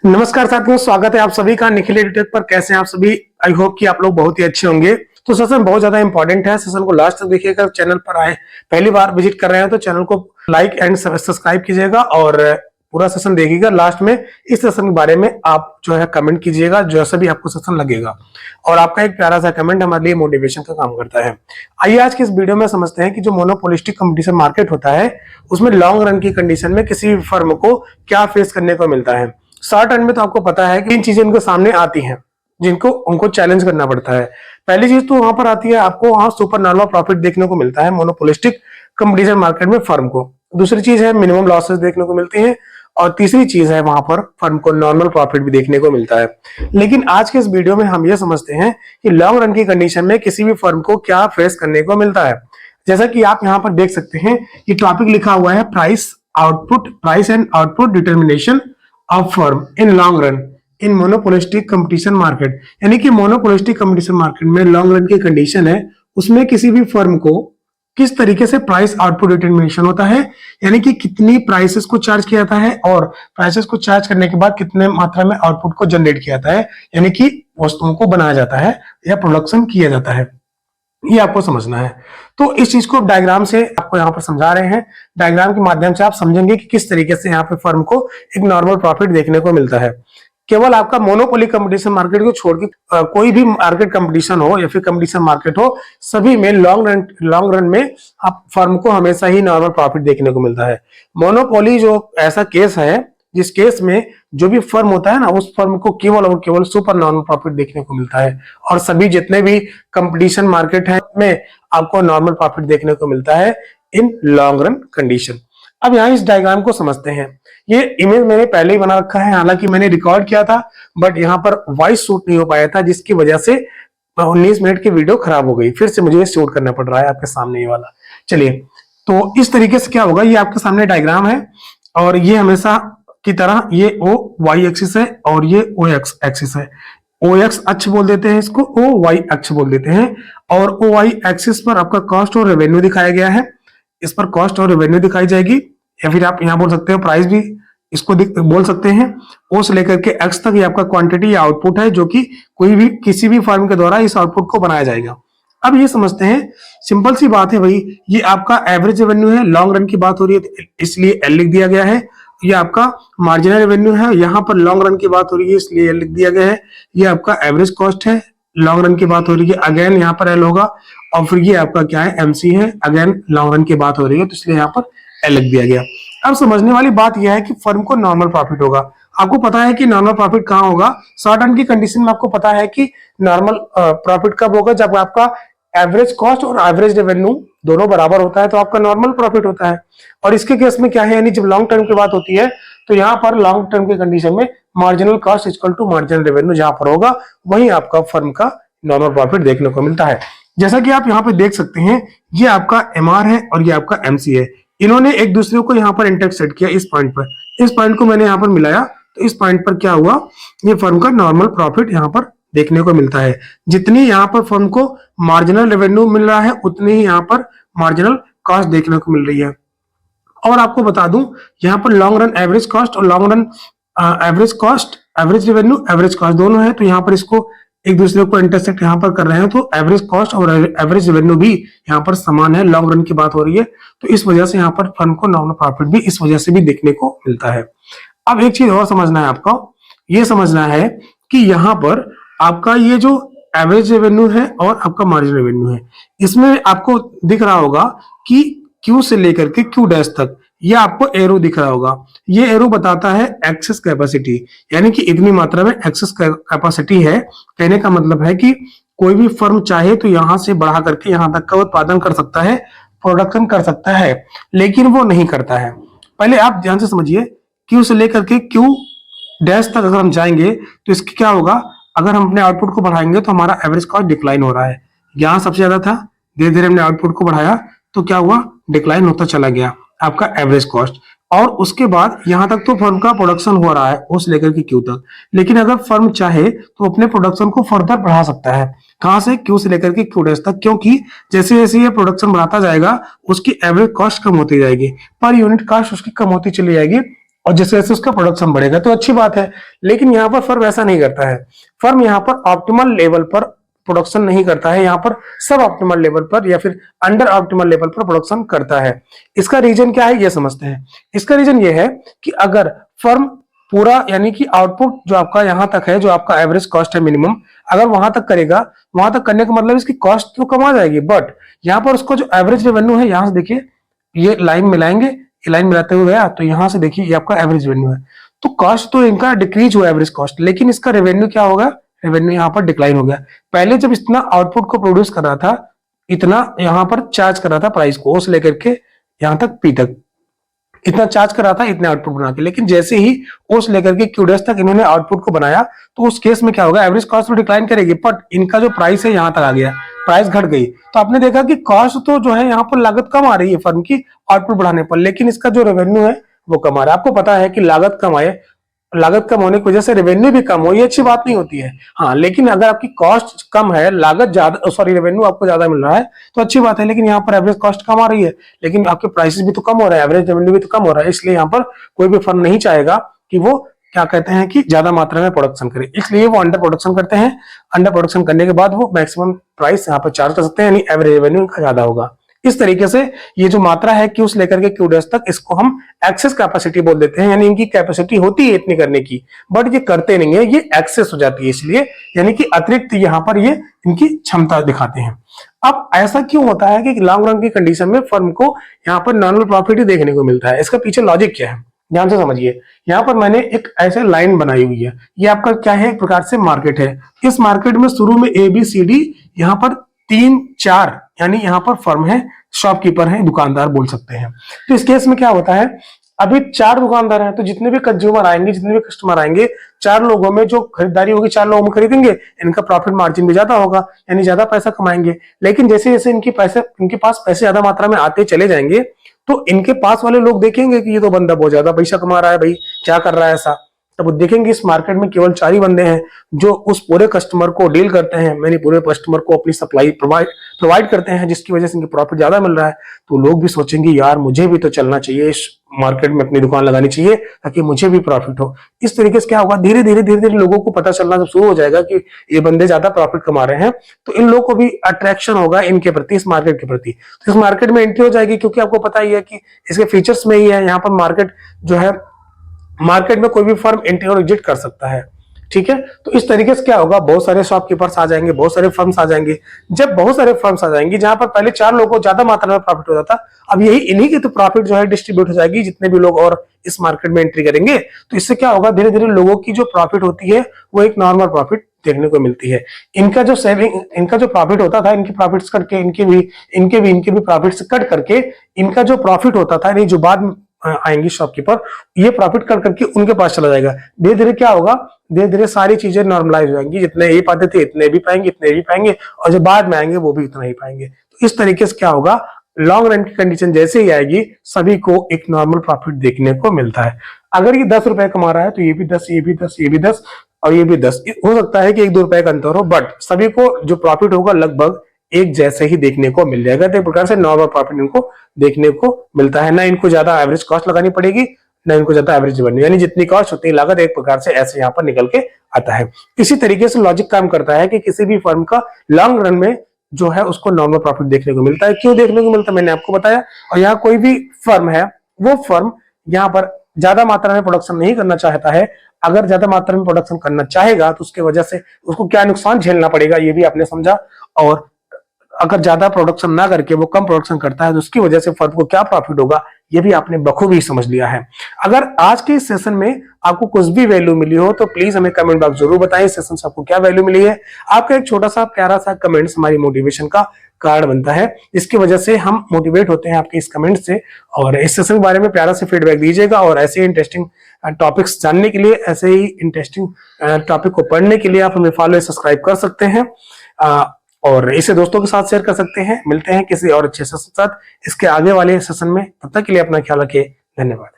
नमस्कार साथियों, स्वागत है आप सभी का निखिल एडुटेक पर। कैसे हैं आप सभी? आई होप कि आप लोग बहुत ही अच्छे होंगे। तो सेशन बहुत ज्यादा इंपॉर्टेंट है, सेशन को लास्ट तक देखिएगा। चैनल पर आए पहली बार विजिट कर रहे हैं तो चैनल को लाइक एंड सब्सक्राइब कीजिएगा और पूरा सेशन देखिएगा। लास्ट में इस सेशन के बारे में आप जो है कमेंट कीजिएगा, जैसा भी आपको सेशन लगेगा। और आपका एक प्यारा सा कमेंट हमारे लिए मोटिवेशन का काम करता है। आइए आज की इस वीडियो में समझते हैं कि जो मोनोपोलिस्टिक कंपटीशन मार्केट होता है उसमें लॉन्ग रन की कंडीशन में किसी भी फर्म को क्या फेस करने को मिलता है। शॉर्ट रन में तो आपको पता है कि इन चीजें उनके सामने आती हैं जिनको उनको चैलेंज करना पड़ता है। पहली चीज तो वहां पर आती है, आपको वहां सुपर नॉर्मल प्रॉफिट देखने को मिलता है मोनोपोलिस्टिक कंपटीशन मार्केट में फर्म को। दूसरी चीज है मिनिमम लॉसेस देखने को मिलती है और तीसरी चीज है वहां पर फर्म को नॉर्मल प्रॉफिट भी देखने को मिलता है। लेकिन आज के इस वीडियो में हम ये समझते हैं कि लॉन्ग रन की कंडीशन में किसी भी फर्म को क्या फेस करने को मिलता है। जैसा कि आप यहाँ पर देख सकते हैं, ये टॉपिक लिखा हुआ है price and output determination of firm in long run in monopolistic competition market. यानी कि मोनोपोलिस्टिक कंपटीशन मार्केट में लॉन्ग रन की कंडीशन है, उसमें किसी भी फर्म को किस तरीके से प्राइस आउटपुट डिटर्मिनेशन होता है, यानी कि कितनी प्राइसेस को चार्ज किया जाता है और प्राइसेस को चार्ज करने के बाद कितने मात्रा में आउटपुट को जनरेट किया जाता है, यानी कि वस्तुओं को बनाया जाता है या प्रोडक्शन किया जाता है। ये आपको समझना है। तो इस चीज को डायग्राम से आपको यहाँ पर समझा रहे हैं। डायग्राम के माध्यम से आप समझेंगे कि किस तरीके से यहाँ पे फर्म को एक नॉर्मल प्रॉफिट देखने को मिलता है। केवल आपका मोनोपोली कंपटीशन मार्केट को छोड़ के कोई भी मार्केट कंपटीशन हो या फिर कंपटीशन मार्केट हो, सभी में लॉन्ग रन में आप फर्म को हमेशा ही नॉर्मल प्रॉफिट देखने को मिलता है। मोनोपोली जो ऐसा केस है जिस केस में जो भी फर्म होता है ना, उस फर्म को केवल और केवल सुपर नॉर्मल प्रॉफिट देखने को मिलता है और सभी जितने भी कंपटीशन मार्केट है में आपको नॉर्मल प्रॉफिट देखने को मिलता है इन लॉन्ग रन कंडीशन। अब यहाँ इस डायग्राम को समझते हैं। ये इमेज मैंने पहले ही बना रखा है, हालांकि मैंने रिकॉर्ड किया था बट यहाँ पर वॉइस शूट नहीं हो पाया था, जिसकी वजह से 19 मिनट की वीडियो खराब हो गई। फिर से मुझे शूट करना पड़ रहा है आपके सामने ये वाला। चलिए, तो इस तरीके से क्या होगा, ये आपके सामने डायग्राम है और ये हमेशा की तरह ये ओ वाई एक्सिस है और ये ओ एक्स एक्सिस है। ओ एक्स अक्ष बोल देते हैं इसको, ओ वाई अक्ष बोल देते हैं। और ओ वाई एक्सिस पर आपका कॉस्ट और रेवेन्यू दिखाया गया है। इस पर कॉस्ट और रेवेन्यू दिखाई जाएगी, या फिर आप यहाँ बोल सकते हो प्राइस भी इसको बोल सकते हैं। ओ से लेकर के एक्स तक ये आपका क्वांटिटी या आउटपुट है, जो कि कोई भी किसी भी फर्म के द्वारा इस आउटपुट को बनाया जाएगा। अब ये समझते हैं, सिंपल सी बात है भाई, ये आपका एवरेज रेवेन्यू है। लॉन्ग रन की बात हो रही है इसलिए एल लिख दिया गया है। ये आपका मार्जिनल रेवेन्यू है, यहाँ पर लॉन्ग रन की बात हो रही है इसलिए एल लिख दिया गया है। ये आपका एवरेज कॉस्ट है, लॉन्ग रन की बात हो रही है, अगेन यहाँ पर एल होगा। और फिर ये आपका क्या है, एमसी है, अगेन लॉन्ग रन की बात हो रही है तो इसलिए यहाँ पर एल लिख दिया गया। अब समझने वाली बात यह है कि फर्म को नॉर्मल प्रॉफिट होगा। आपको पता है कि नॉर्मल प्रॉफिट कहाँ होगा। शॉर्ट रन की कंडीशन में आपको पता है कि नॉर्मल प्रॉफिट कब होगा, जब आपका एवरेज कॉस्ट और एवरेज रेवेन्यू दोनों बराबर होता है तो आपका नॉर्मल प्रॉफिट होता है। और इसके केस में क्या है, यानी जब लॉन्ग टर्म की बात होती है तो यहाँ पर लॉन्ग टर्म की कंडीशन में marginal cost equal to marginal revenue जहां पर होगा वहीं आपका फर्म का नॉर्मल प्रॉफिट देखने को मिलता है। जैसा कि आप यहाँ पे देख सकते हैं, ये आपका एमआर है और ये आपका एमसी है। इन्होंने एक दूसरे को यहाँ पर इंटरसेक्ट किया इस पॉइंट पर। इस पॉइंट को मैंने यहाँ पर मिलाया तो इस पॉइंट पर क्या हुआ, ये फर्म का नॉर्मल प्रॉफिट यहाँ पर देखने को मिलता है। जितनी यहाँ पर फर्म को मार्जिनल रेवेन्यू मिल रहा है उतनी ही यहाँ पर मार्जिनल कॉस्ट देखने को मिल रही है। और आपको बता दूं, यहाँ पर लॉन्ग रन एवरेज कॉस्ट और long run average cost, average revenue average cost दोनों है, तो यहाँ पर इसको एक दूसरे को इंटरसेक्ट यहाँ पर कर रहे हैं तो एवरेज कॉस्ट और एवरेज रेवेन्यू भी यहाँ पर समान है। लॉन्ग रन की बात हो रही है तो इस वजह से यहाँ पर फर्म को नॉर्मल प्रॉफिट भी इस वजह से भी देखने को मिलता है। अब एक चीज और समझना है आपको, ये समझना है कि यहाँ पर आपका ये जो एवरेज रेवेन्यू है और आपका मार्जिनल रेवेन्यू है, इसमें आपको दिख रहा होगा कि क्यू से लेकर के क्यू डैश तक ये आपको एरो दिख रहा होगा। ये एरो बताता है एक्सेस कैपेसिटी, यानी कि इतनी मात्रा में एक्सेस कैपेसिटी है। कहने का मतलब है कि कोई भी फर्म चाहे तो यहां से बढ़ा करके यहां तक का उत्पादन कर सकता है, प्रोडक्शन कर सकता है, लेकिन वो नहीं करता है। पहले आप ध्यान से समझिए, क्यू से लेकर के क्यू डैश तक अगर हम जाएंगे तो इसकी क्या होगा, अगर हम अपने आउटपुट को बढ़ाएंगे तो हमारा एवरेज कॉस्ट डिक्लाइन हो रहा है। यहाँ सबसे ज्यादा था, धीरे धीरे हमने आउटपुट को बढ़ाया तो क्या हुआ, डिक्लाइन होता चला गया आपका एवरेज कॉस्ट। और उसके बाद यहाँ तक तो फर्म का प्रोडक्शन हो रहा है उस लेकर के क्यू तक, लेकिन अगर फर्म चाहे तो अपने प्रोडक्शन को फर्दर बढ़ा सकता है। कहां से, क्यू से लेकर के क्यू डैश तक, क्योंकि जैसे जैसे ये प्रोडक्शन बढ़ाता जाएगा उसकी एवरेज कॉस्ट कम होती जाएगी, पर यूनिट कॉस्ट उसकी कम होती चली जाएगी और जैसे जैसे उसका प्रोडक्शन बढ़ेगा तो अच्छी बात है। लेकिन यहाँ पर फर्म ऐसा नहीं करता है। फर्म यहाँ पर ऑप्टिमल लेवल पर प्रोडक्शन नहीं करता है, यहाँ पर सब ऑप्टिमल लेवल पर या फिर अंडर ऑप्टिमल लेवल पर प्रोडक्शन करता है। इसका रीजन क्या है ये समझते हैं। इसका रीजन ये है कि अगर फर्म पूरा यानी कि आउटपुट जो आपका यहाँ तक है, जो आपका एवरेज कॉस्ट है मिनिमम, अगर वहां तक करेगा, वहां तक करने का मतलब इसकी कॉस्ट तो कम आ जाएगी, बट यहाँ पर उसको जो एवरेज रेवेन्यू है, यहाँ से देखिए ये लाइन मिलाएंगे, ये लाइन मिलाते हुए गया तो यहाँ से देखिए ये आपका एवरेज रेवेन्यू है। तो कॉस्ट तो इनका डिक्रीज हुआ एवरेज कॉस्ट, लेकिन इसका रेवेन्यू क्या होगा, रेवेन्यू यहाँ पर डिक्लाइन हो गया। पहले जब इतना आउटपुट को प्रोड्यूस कर रहा था, इतना यहाँ पर चार्ज कर रहा था प्राइस को, ओस लेकर के यहाँ तक पी तक इतना चार्ज कर रहा था, इतने आउटपुट बना के। लेकिन जैसे ही ओस लेकर के क्यूडेस तक इन्होंने आउटपुट को बनाया, तो उस केस में क्या होगा, एवरेज कॉस्ट तो डिक्लाइन करेगी, बट इनका जो प्राइस है यहाँ तक आ गया, प्राइस घट गई। तो आपने देखा कि कॉस्ट तो जो है यहाँ पर लागत कम आ रही है फर्म की आउटपुट बढ़ाने पर, लेकिन इसका जो रेवेन्यू है वो कम आ रहा है। आपको पता है कि लागत कम आए, लागत कम होने की वजह से रेवेन्यू भी कम हो, ये अच्छी बात नहीं होती है। हाँ, लेकिन अगर आपकी कॉस्ट कम है, लागत ज्यादा, सॉरी रेवेन्यू आपको ज्यादा मिल रहा है तो अच्छी बात है। लेकिन यहाँ पर एवरेज कॉस्ट कम आ रही है, लेकिन आपके प्राइसेस भी तो कम हो रहा है, एवरेज रेवेन्यू भी तो कम हो रहा है। इसलिए यहाँ पर कोई भी फर्म नहीं चाहेगा कि वो क्या कहते हैं कि ज्यादा मात्रा में प्रोडक्शन करे, इसलिए वो अंडर प्रोडक्शन करते हैं। अंडर प्रोडक्शन करने के बाद वो मैक्सिमम प्राइस यहाँ पर चार्ज कर सकते हैं, यानी एवरेज रेवेन्यू इनका ज्यादा होगा। इस तरीके से ये जो मात्रा है क्यूस लेकर के क्यूडेस तक, इसको हम एक्सेस कैपेसिटी बोल देते हैं, यानी इनकी कैपेसिटी होती है इतनी करने की, बट ये करते नहीं है, ये एक्सेस हो जाती है, इसलिए यानी कि अतिरिक्त यहाँ पर ये इनकी क्षमता दिखाते हैं। अब ऐसा क्यों होता है कि लॉन्ग रन की कंडीशन में फर्म को यहाँ पर नॉर्मल प्रॉफिट ही देखने को मिलता है? इसका पीछे लॉजिक क्या है, ध्यान से समझिए। यहाँ पर मैंने एक ऐसे लाइन बनाई हुई है, ये आपका क्या है, एक प्रकार से मार्केट है। इस मार्केट में शुरू में ए बी सी डी, यहाँ पर 3-4 यानी यहाँ पर फर्म है, शॉपकीपर है, दुकानदार बोल सकते हैं। तो इस केस में क्या होता है, अभी 4 दुकानदार हैं, तो जितने भी कंज्यूमर आएंगे, जितने भी कस्टमर आएंगे, 4 लोगों में जो खरीदारी होगी 4 लोगों में खरीदेंगे, इनका प्रॉफिट मार्जिन भी ज्यादा होगा, यानी ज्यादा पैसा कमाएंगे। लेकिन जैसे जैसे इनके पास पैसे ज्यादा मात्रा में आते चले जाएंगे, तो इनके पास वाले लोग देखेंगे कि ये तो बंदा बहुत ज्यादा पैसा कमा रहा है, भाई क्या कर रहा है ऐसा। तब वो देखेंगे इस मार्केट में केवल 4 ही बंदे हैं जो उस पूरे कस्टमर को डील करते हैं, मैंने पूरे कस्टमर को अपनी सप्लाई प्रोवाइड करते हैं, जिसकी वजह से इनके प्रॉफिट ज्यादा मिल रहा है। तो लोग भी सोचेंगे यार मुझे भी तो चलना चाहिए, इस मार्केट में अपनी दुकान लगानी चाहिए ताकि मुझे भी प्रॉफिट हो। इस तरीके से क्या होगा, धीरे धीरे लोगों को पता चलना जब शुरू हो जाएगा कि ये बंदे ज्यादा प्रॉफिट कमा रहे हैं, तो इन लोगों को भी अट्रैक्शन होगा इनके प्रति, इस मार्केट के प्रति। तो इस मार्केट में एंट्री हो जाएगी, क्योंकि आपको पता ही है कि इसके फीचर्स में ही है, यहाँ पर मार्केट जो है, मार्केट में कोई भी फर्म एंट्री और एग्जिट कर सकता है, ठीक है। तो इस तरीके से क्या होगा, बहुत सारे शॉपकीपर्स आ जाएंगे, बहुत सारे फर्म्स आ जाएंगे। जब बहुत सारे फर्म्स आ जाएंगी, जहां पर पहले 4 लोगों को ज्यादा मात्रा में प्रॉफिट होता था, अब यही इन्हीं की तो प्रॉफिट जो है डिस्ट्रीब्यूट हो जाएगी, जितने भी लोग और इस मार्केट में एंट्री करेंगे। तो इससे क्या होगा, धीरे धीरे लोगों की जो प्रॉफिट होती है वो एक नॉर्मल प्रॉफिट देखने को मिलती है। इनका जो प्रॉफिट होता था, इनकी प्रॉफिट्स करके इनके भी प्रॉफिट्स कट करके इनका जो प्रॉफिट होता था, नहीं जो बाद में आएंगी शॉपकीपर, ये प्रॉफिट कर करके उनके पास चला जाएगा। धीरे धीरे क्या होगा, धीरे धीरे सारी चीजें नॉर्मलाइज हो जाएंगी, जितने ये पाते थे इतने भी पाएंगे, इतने भी पाएंगे, और जो बाद में आएंगे वो भी उतना ही पाएंगे। तो इस तरीके से क्या होगा, लॉन्ग रन की कंडीशन जैसे ही आएगी, सभी को एक नॉर्मल प्रॉफिट देखने को मिलता है। अगर ये 10 रुपए कमा रहा है तो ये भी 10, ये भी 10, ये भी 10 और ये भी 10, हो सकता है कि 1-2 रुपए का अंतर हो, बट सभी को जो प्रॉफिट होगा लगभग एक जैसे ही देखने को मिल जाएगा। तो एक प्रकार से नॉर्मल प्रॉफिट इनको देखने को मिलता है, ना इनको ज्यादा एवरेज कॉस्ट लगानी पड़ेगी, ना इनको ज्यादा एवरेज रेवेन्यू, यानी जितनी कॉस्ट उतनी लागत एक प्रकार से ऐसे यहाँ पर निकल के आता है। इसी तरीके से लॉजिक काम करता है कि किसी भी फर्म का लॉन्ग रन में जो है उसको नॉर्मल प्रॉफिट देखने को मिलता है। क्यों देखने को मिलता है मैंने आपको बताया। और यहाँ कोई भी फर्म है, वो फर्म यहाँ पर ज्यादा मात्रा में प्रोडक्शन नहीं करना चाहता है। अगर ज्यादा मात्रा में प्रोडक्शन करना चाहेगा तो उसके वजह से उसको क्या नुकसान झेलना पड़ेगा, ये भी आपने समझा। और अगर ज्यादा प्रोडक्शन ना करके वो कम प्रोडक्शन करता है तो उसकी वजह से फर्म को क्या प्रॉफिट होगा, ये भी आपने बखूबी समझ लिया है। अगर आज के इस सेशन में आपको कुछ भी वैल्यू मिली हो तो प्लीज हमें कमेंट बॉक्स जरूर बताएं, इस सेशन से आपको क्या वैल्यू मिली है। आपका एक छोटा सा प्यारा सा कमेंट्स हमारी मोटिवेशन का कारण बनता है, इसकी वजह से हम मोटिवेट होते हैं आपके इस कमेंट से। और इस सेशन के बारे में प्यारा से फीडबैक दीजिएगा, और ऐसे ही इंटरेस्टिंग टॉपिक्स जानने के लिए, ऐसे ही इंटरेस्टिंग टॉपिक को पढ़ने के लिए आप हमें फॉलो सब्सक्राइब कर सकते हैं, और इसे दोस्तों के साथ शेयर कर सकते हैं। मिलते हैं किसी और अच्छे सेशन के साथ इसके आगे वाले सेशन में, तब तक के लिए अपना ख्याल रखिए। धन्यवाद।